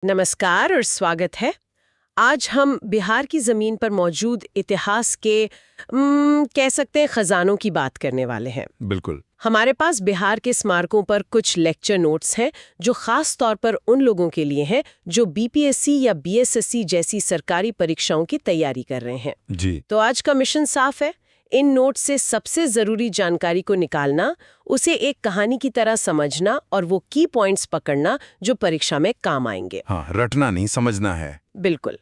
नमस्कार और स्वागत है। आज हम बिहार की जमीन पर मौजूद इतिहास के कह सकते हैं खजानों की बात करने वाले हैं। बिल्कुल। हमारे पास बिहार के स्मारकों पर कुछ लेक्चर नोट्स हैं जो खास तौर पर उन लोगों के लिए हैं जो बीपीएससी या बीएसएससी जैसी सरकारी परीक्षाओं की तैयारी कर रहे हैं। जी। तो आज का मिशन साफ है, इन नोट्स से सबसे जरूरी जानकारी को निकालना, उसे एक कहानी की तरह समझना और वो की पॉइंट्स पकड़ना जो परीक्षा में काम आएंगे। हाँ, रटना नहीं, समझना है। बिल्कुल।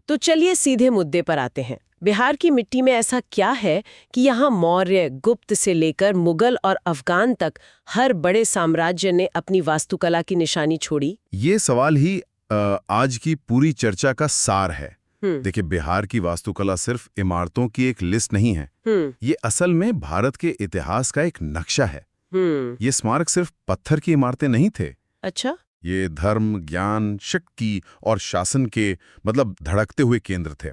तो चलिए सीधे मुद्दे पर आते हैं। बिहार की मिट्टी में ऐसा क्या है कि यहाँ मौर्य, गुप्त से लेकर मुगल और अफगान तक हर बड़े साम्राज्य ने अपनी वास्तुकला की निशानी छोड़ी? ये सवाल ही आज की पूरी चर्चा का सार है। देखिए, बिहार की वास्तुकला सिर्फ इमारतों की एक लिस्ट नहीं है। ये असल में भारत के इतिहास का एक नक्शा है। ये स्मारक सिर्फ पत्थर की इमारतें नहीं थे। अच्छा। ये धर्म, ज्ञान, शक्ति और शासन के धड़कते हुए केंद्र थे।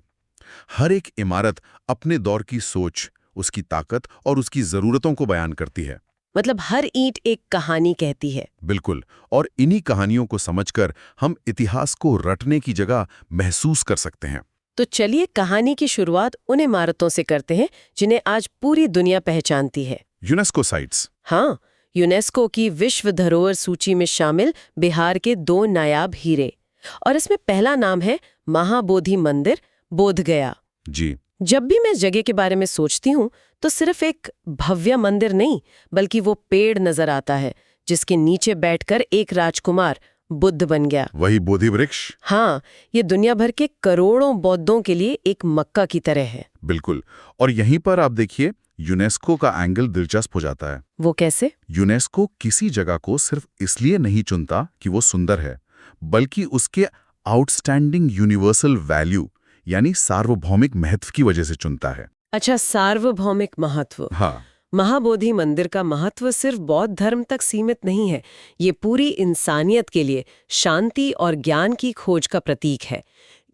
हर एक इमारत अपने दौर की सोच, उसकी ताकत और उसकी जरूरतों को बयान करती है। मतलब हर ईंट एक कहानी कहती है। बिल्कुल। और इन्हीं कहानियों को समझकर हम इतिहास को रटने की जगह महसूस कर सकते हैं। तो चलिए कहानी की शुरुआत उन इमारतों से करते हैं जिन्हें आज पूरी दुनिया पहचानती है। UNESCO sites. हाँ, यूनेस्को की विश्व धरोहर सूची में शामिल बिहार के 2 नायाब हीरे। और इसमें पहला नाम है महाबोधि मंदिर, बोधगया। जी। जब भी मैं जगह के बारे में सोचती हूँ तो सिर्फ एक भव्य मंदिर नहीं, बल्कि वो पेड़ नजर आता है जिसके नीचे बैठकर एक राजकुमार बुद्ध बन गया। वही बोधि वृक्ष। हाँ, ये दुनिया भर के करोड़ों बौद्धों के लिए एक मक्का की तरह है। बिल्कुल। और यहीं पर आप देखिए, यूनेस्को का एंगल दिलचस्प हो जाता है। वो कैसे? यूनेस्को किसी जगह को सिर्फ इसलिए नहीं चुनता कि वो सुंदर है, बल्कि उसके आउटस्टैंडिंग यूनिवर्सल वैल्यू यानी सार्वभौमिक महत्व की वजह से चुनता है। अच्छा, सार्वभौमिक महत्व। हाँ। महाबोधि मंदिर का महत्व सिर्फ बौद्ध धर्म तक सीमित नहीं है। ये पूरी इंसानियत के लिए शांति और ज्ञान की खोज का प्रतीक है।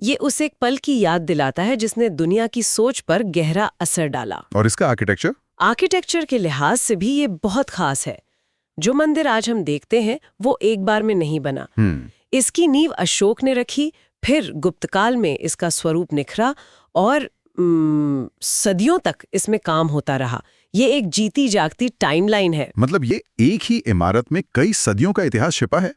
ये उस एक पल की याद दिलाता है जिसने दुनिया की सोच पर गहरा असर डाला। और इसका आर्किटेक्चर के लिहाज से भी ये बहुत खास है। जो मंदिर आज हम देखते हैं वो एक बार में नहीं बना। इसकी नींव अशोक ने रखी, फिर गुप्तकाल में इसका स्वरूप निखरा और सदियों तक इसमें काम होता रहा। ये एक जीती जागती टाइमलाइन है। मतलब ये एक ही इमारत में कई सदियों का इतिहास छिपा है।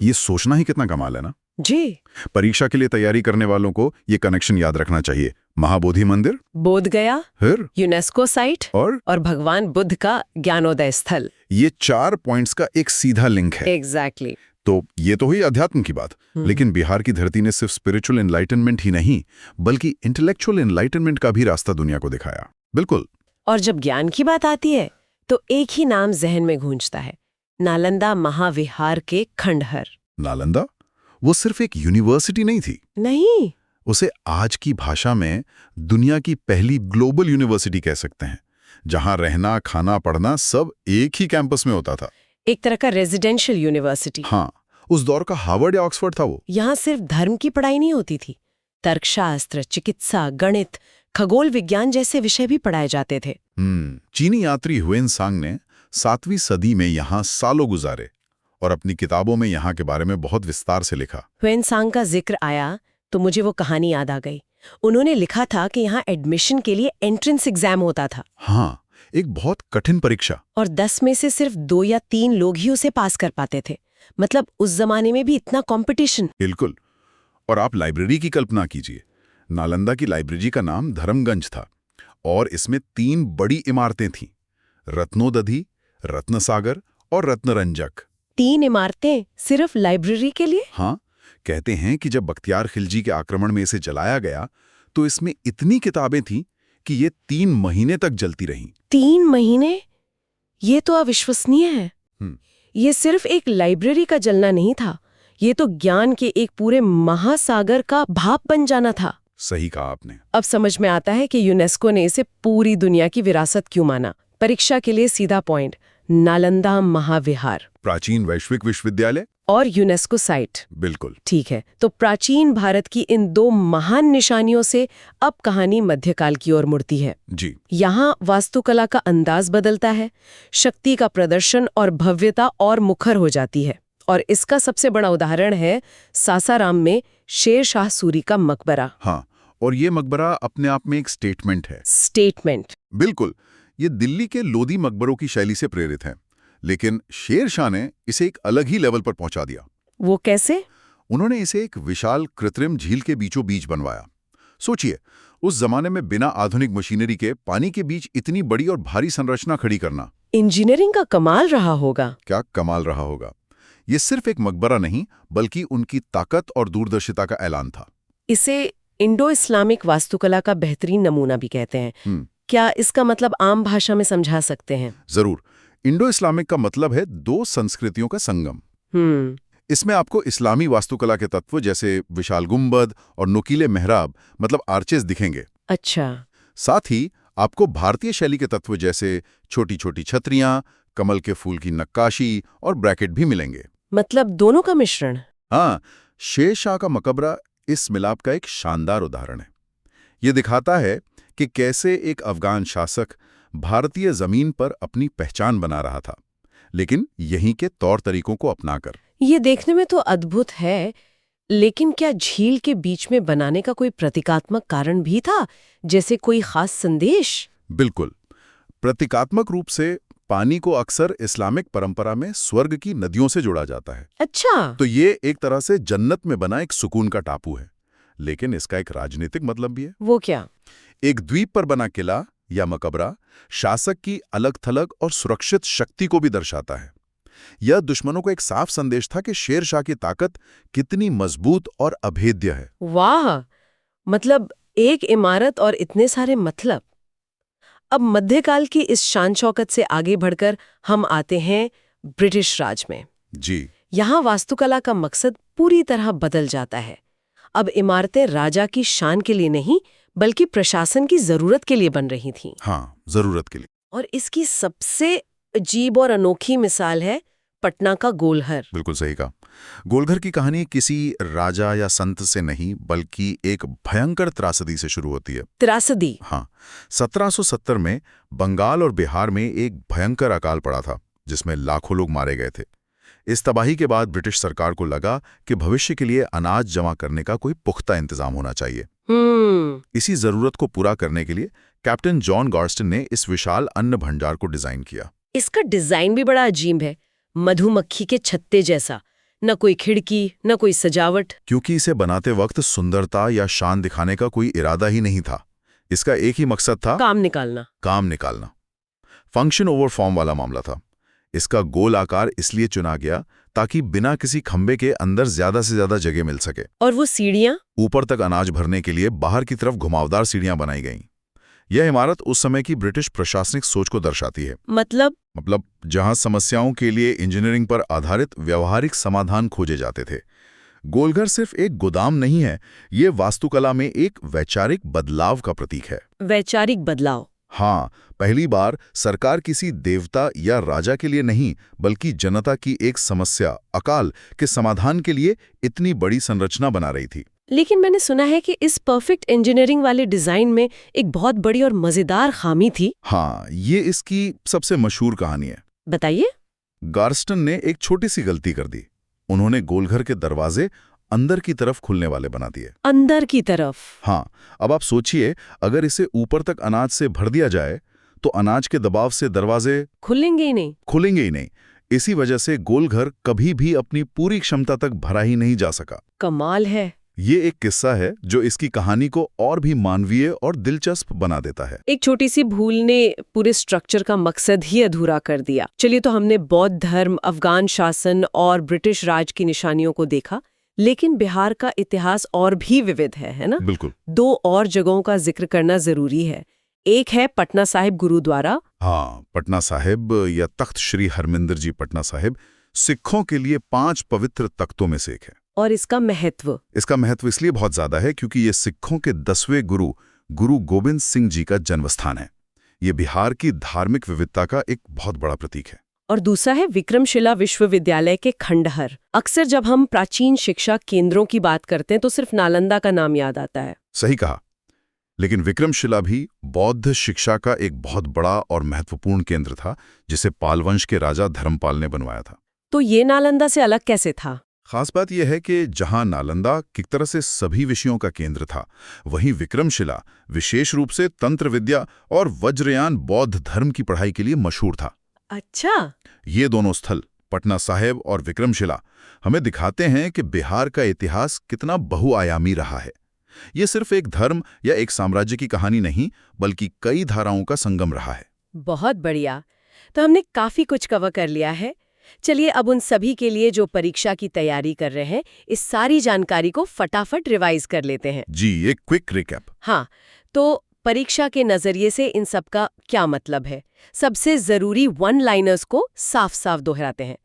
ये सोचना ही कितना कमाल है ना। जी। परीक्षा के लिए तैयारी करने वालों को ये कनेक्शन याद रखना चाहिए। महाबोधि मंदिर, बोधगया, फिर यूनेस्को साइट और भगवान बुद्ध का ज्ञानोदय स्थल। ये 4 पॉइंट्स का एक सीधा लिंक है। एग्जैक्टली। तो ये तो हुई अध्यात्म की बात। लेकिन बिहार की धरती ने सिर्फ स्पिरिचुअल एनलाइटनमेंट ही नहीं, बल्कि इंटेलेक्चुअल एनलाइटनमेंट का भी रास्ता दुनिया को दिखाया। बिल्कुल। और जब ज्ञान की बात आती है तो एक ही नाम जहन में गूंजता है, नालंदा महाविहार के खंडहर। नालंदा वो सिर्फ एक यूनिवर्सिटी नहीं थी। नहीं, उसे आज की भाषा में दुनिया की पहली ग्लोबल यूनिवर्सिटी कह सकते हैं, जहां रहना, खाना, पढ़ना सब एक ही कैंपस में होता था। एक तरह का रेजिडेंशियल यूनिवर्सिटी। हाँ, उस दौर का हार्वर्ड या ऑक्सफोर्ड था वो। यहाँ सिर्फ धर्म की पढ़ाई नहीं होती थी, तर्कशास्त्र, चिकित्सा, गणित, खगोल विज्ञान जैसे विषय भी पढ़ाए जाते थे। चीनी यात्री ह्वेनसांग ने 7वीं सदी में यहाँ सालों गुजारे और अपनी किताबों में यहाँ के बारे में बहुत विस्तार से लिखा। ह्वेनसांग का जिक्र आया तो मुझे वो कहानी याद आ गई। उन्होंने लिखा था कि यहाँ एडमिशन के लिए एंट्रेंस एग्जाम होता था। हाँ, एक बहुत कठिन परीक्षा। और 10 में से सिर्फ 2 या 3 लोग ही उसे पास कर पाते थे। मतलब उस जमाने में भी इतना कंपटीशन। बिल्कुल। और आप लाइब्रेरी की कल्पना कीजिए। नालंदा की लाइब्रेरी का नाम धर्मगंज था और इसमें 3 बड़ी इमारतें थीं, रत्नोदधि, रत्नसागर और रत्नरंजक। 3 इमारतें सिर्फ लाइब्रेरी के लिए? हाँ, कहते हैं कि जब बख्तियार खिलजी के आक्रमण में इसे जलाया गया तो इसमें इतनी किताबें थीं कि ये 3 महीने तक जलती रहीं। 3 महीने? ये तो अविश्वसनीय है। ये सिर्फ एक लाइब्रेरी का जलना नहीं था, ये तो ज्ञान के एक पूरे महासागर का भाप बन जाना था। सही कहा आपने। अब समझ में आता है कि यूनेस्को ने इसे पूरी दुनिया की विरासत क्यों माना। परीक्षा के लिए सीधा पॉइंट, नालंदा महाविहार, प्राचीन वैश्विक विश्वविद्यालय और यूनेस्को साइट। बिल्कुल ठीक है, तो प्राचीन भारत की इन 2 महान निशानियों से अब कहानी मध्यकाल की ओर मुड़ती है। जी। यहाँ वास्तुकला का अंदाज बदलता है, शक्ति का प्रदर्शन और भव्यता और मुखर हो जाती है। और इसका सबसे बड़ा उदाहरण है सासाराम में शेर शाह सूरी का मकबरा। हाँ, और ये मकबरा अपने आप में एक स्टेटमेंट है। स्टेटमेंट। बिल्कुल, ये दिल्ली के लोधी मकबरों की शैली से प्रेरित है, लेकिन शेर शाह ने इसे एक अलग ही लेवल पर पहुंचा दिया। वो कैसे? उन्होंने इसे एक विशाल कृत्रिम झील के बीचों बीच बनवाया। सोचिए, उस जमाने में बिना आधुनिक मशीनरी के पानी के बीच इतनी बड़ी और भारी संरचना खड़ी करना इंजीनियरिंग का कमाल रहा होगा। क्या कमाल रहा होगा। ये सिर्फ एक मकबरा नहीं, बल्कि उनकी ताकत और दूरदर्शिता का ऐलान था। इसे इंडो इस्लामिक वास्तुकला का बेहतरीन नमूना भी कहते हैं। क्या इसका मतलब आम भाषा में समझा सकते हैं? जरूर। इंडो इस्लामिक का मतलब है दो संस्कृतियों का संगम। इसमें आपको इस्लामी वास्तुकला के तत्व जैसे विशाल गुंबद और नुकीले मेहराब मतलब आर्चेस दिखेंगे। अच्छा। साथ ही आपको भारतीय शैली के तत्व जैसे छोटी छोटी छतरियां, कमल के फूल की नक्काशी और ब्रैकेट भी मिलेंगे। मतलब दोनों का मिश्रण। हाँ, शेर शाह का मकबरा इस मिलाप का एक शानदार उदाहरण है। ये दिखाता है कि कैसे एक अफगान शासक भारतीय जमीन पर अपनी पहचान बना रहा था, लेकिन यहीं के तौर तरीकों को अपनाकर। ये देखने में तो अद्भुत है, लेकिन क्या झील के बीच में बनाने का कोई प्रतीकात्मक कारण भी था, जैसे कोई खास संदेश? बिल्कुल। प्रतीकात्मक रूप से पानी को अक्सर इस्लामिक परंपरा में स्वर्ग की नदियों से जोड़ा जाता है। अच्छा। तो ये एक तरह से जन्नत में बना एक सुकून का टापू है, लेकिन इसका एक राजनीतिक मतलब भी है। वो क्या? एक द्वीप पर बना किला या मकबरा शासक की अलग-थलग और सुरक्षित शक्ति को भी दर्शाता है। यह दुश्मनों को एक साफ संदेश था कि शेर शाह की ताकत कितनी मजबूत और अभेद्य है। वाह, मतलब एक इमारत और इतने सारे मतलब। अब मध्यकाल की इस शान शौकत से आगे बढ़कर हम आते हैं ब्रिटिश राज में। जी। यहाँ वास्तुकला का मकसद पूरी तरह बदल जाता है। अब इमारतें राजा की शान के लिए नहीं, बल्कि प्रशासन की जरूरत के लिए बन रही थीं। हाँ, जरूरत के लिए। और इसकी सबसे अजीब और अनोखी मिसाल है पटना का गोलघर। बिल्कुल सही कहा। गोलघर की कहानी किसी राजा या संत से नहीं, बल्कि एक भयंकर त्रासदी से शुरू होती है। त्रासदी? हाँ, 1770 में बंगाल और बिहार में एक भयंकर अकाल पड़ा था, जिसमें लाखों लोग मारे गए थे। इस तबाही के बाद ब्रिटिश सरकार को लगा कि भविष्य के लिए अनाज जमा करने का कोई पुख्ता इंतजाम होना चाहिए। इसी जरूरत को पूरा करने के लिए कैप्टन जॉन गॉर्स्टन ने इस विशाल अन्न भंडार को डिजाइन किया। इसका डिजाइन भी बड़ा अजीब है, मधुमक्खी के छत्ते जैसा। न कोई खिड़की, न कोई सजावट। क्योंकि इसे बनाते वक्त सुंदरता या शान दिखाने का कोई इरादा ही नहीं था। इसका एक ही मकसद था, काम निकालना। फंक्शन ओवर फॉर्म वाला मामला था। इसका गोल आकार इसलिए चुना गया ताकि बिना किसी खंबे के अंदर ज्यादा से ज्यादा जगह मिल सके। और वो सीढ़ियां? ऊपर तक अनाज भरने के लिए बाहर की तरफ घुमावदार सीढ़ियां बनाई गईं। यह इमारत उस समय की ब्रिटिश प्रशासनिक सोच को दर्शाती है। मतलब जहां समस्याओं के लिए इंजीनियरिंग पर आधारित व्यावहारिक समाधान खोजे जाते थे। गोलघर सिर्फ एक गोदाम नहीं है, ये वास्तुकला में एक वैचारिक बदलाव का प्रतीक है। वैचारिक बदलाव? हाँ, पहली बार सरकार किसी देवता या राजा के लिए नहीं, बल्कि जनता की एक समस्या, अकाल के समाधान के लिए इतनी बड़ी संरचना बना रही थी। लेकिन मैंने सुना है कि इस परफेक्ट इंजीनियरिंग वाले डिजाइन में एक बहुत बड़ी और मजेदार खामी थी। हाँ, ये इसकी सबसे मशहूर कहानी है। बताइए। गार्स्टन ने एक छोटी सी गलती कर दी। उन्होंने गोलघर के दरवाजे अंदर की तरफ खुलने वाले बना दिए। अंदर की तरफ? हाँ, अब आप सोचिए, अगर इसे ऊपर तक अनाज से भर दिया जाए तो अनाज के दबाव से दरवाजे खुलेंगे ही नहीं। इसी वजह से गोलघर कभी भी अपनी पूरी क्षमता तक भरा ही नहीं जा सका। कमाल है। ये एक किस्सा है जो इसकी कहानी को और भी मानवीय और दिलचस्प बना देता है। एक छोटी सी भूल ने पूरे स्ट्रक्चर का मकसद ही अधूरा कर दिया। चलिए, तो हमने बौद्ध धर्म, अफगान शासन और ब्रिटिश राज की निशानियों को देखा, लेकिन बिहार का इतिहास और भी विविध है ना? बिल्कुल। 2 और जगहों का जिक्र करना जरूरी है। एक है पटना साहिब गुरुद्वारा। हाँ, पटना साहिब या तख्त श्री हरमिंदर जी पटना साहिब सिखों के लिए 5 पवित्र तख्तों में से एक है। और इसका महत्व इसलिए बहुत ज्यादा है क्योंकि ये सिखों के 10वें गुरु गोबिंद सिंह जी का जन्मस्थान है। ये बिहार की धार्मिक विविधता का एक बहुत बड़ा प्रतीक है। और दूसरा है विक्रमशिला विश्वविद्यालय के खंडहर। अक्सर जब हम प्राचीन शिक्षा केंद्रों की बात करते हैं तो सिर्फ नालंदा का नाम याद आता है। सही कहा, लेकिन विक्रमशिला भी बौद्ध शिक्षा का एक बहुत बड़ा और महत्वपूर्ण केंद्र था, जिसे पाल वंश के राजा धर्मपाल ने बनवाया था। तो ये नालंदा से अलग कैसे था? खास बात यह है कि जहां नालंदा किक तरह से सभी विषयों का केंद्र था, वहीं विक्रमशिला विशेष रूप से तंत्र विद्या और वज्रयान बौद्ध धर्म की पढ़ाई के लिए मशहूर था। अच्छा। ये दोनों स्थल, पटना साहिब और विक्रमशिला, हमें दिखाते हैं कि बिहार का इतिहास कितना बहुआयामी रहा है। ये सिर्फ एक धर्म या एक साम्राज्य की कहानी नहीं, बल्कि कई धाराओं का संगम रहा है। बहुत बढ़िया। तो हमने काफी कुछ कवर कर लिया है। चलिए अब उन सभी के लिए जो परीक्षा की तैयारी कर रहे हैं, इस सारी जानकारी को फटाफट रिवाइज कर लेते हैं। जी, एक क्विक रिकैप। हाँ, तो परीक्षा के नजरिए से इन सब का क्या मतलब है? सबसे जरूरी वन लाइनर्स को साफ साफ दोहराते हैं।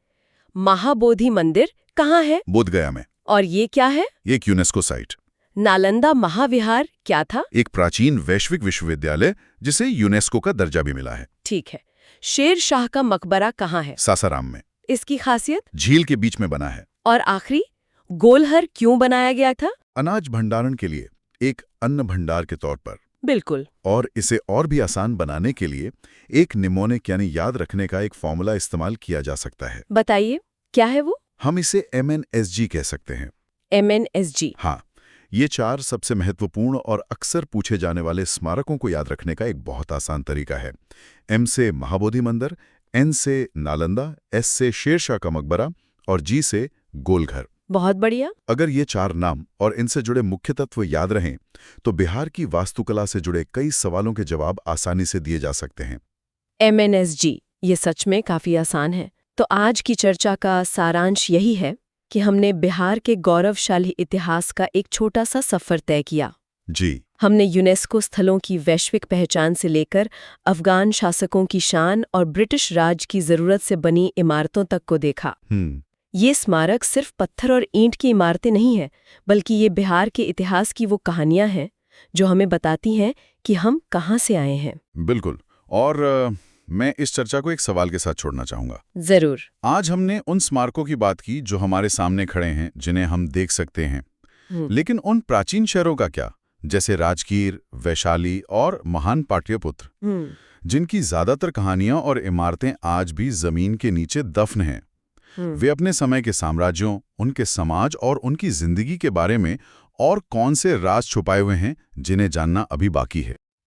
महाबोधि मंदिर कहाँ है? बोधगया में। और ये क्या है? एक यूनेस्को साइट। नालंदा महाविहार क्या था? एक प्राचीन वैश्विक विश्वविद्यालय जिसे यूनेस्को का दर्जा भी मिला है। ठीक है। शेर शाह का मकबरा कहाँ है? सासाराम में। इसकी खासियत? झील के बीच में बना है। और आखिरी, गोलहर क्यों बनाया गया था? अनाज भंडारण के लिए, एक अन्न भंडार के तौर पर। बिल्कुल। और इसे और भी आसान बनाने के लिए एक निमोनिक यानी याद रखने का एक फॉर्मूला इस्तेमाल किया जा सकता है। बताइए, क्या है वो? हम इसे MNSG कह सकते हैं। MNSG। हाँ, ये 4 सबसे महत्वपूर्ण और अक्सर पूछे जाने वाले स्मारकों को याद रखने का एक बहुत आसान तरीका है। M से महाबोधि मंदिर, N से नालंदा, S से शेरशाह का मकबरा और G से गोलघर। बहुत बढ़िया। अगर ये 4 नाम और इनसे जुड़े मुख्य तत्व याद रहें, तो बिहार की वास्तुकला से जुड़े कई सवालों के जवाब आसानी से दिए जा सकते हैं। MNSG, ये सच में काफी आसान है। तो आज की चर्चा का सारांश यही है कि हमने बिहार के गौरवशाली इतिहास का एक छोटा सा सफर तय किया। जी। हमने यूनेस्को स्थलों की वैश्विक पहचान से लेकर अफगान शासकों की शान और ब्रिटिश राज की जरूरत से बनी इमारतों तक को देखा। ये स्मारक सिर्फ पत्थर और ईंट की इमारतें नहीं हैं, बल्कि ये बिहार के इतिहास की वो कहानियां हैं जो हमें बताती हैं कि हम कहाँ से आए हैं। बिल्कुल। और मैं इस चर्चा को एक सवाल के साथ छोड़ना चाहूंगा। जरूर। आज हमने उन स्मारकों की बात की जो हमारे सामने खड़े हैं, जिन्हें हम देख सकते हैं। लेकिन उन प्राचीन शहरों का क्या, जैसे राजगीर, वैशाली और महान पाटलिपुत्र, जिनकी ज्यादातर कहानियां और इमारतें आज भी जमीन के नीचे दफन हैं। वे अपने समय के साम्राज्यों, उनके समाज और उनकी जिंदगी के बारे में और कौन से राज छुपाए हुए हैं जिन्हें जानना अभी बाकी है।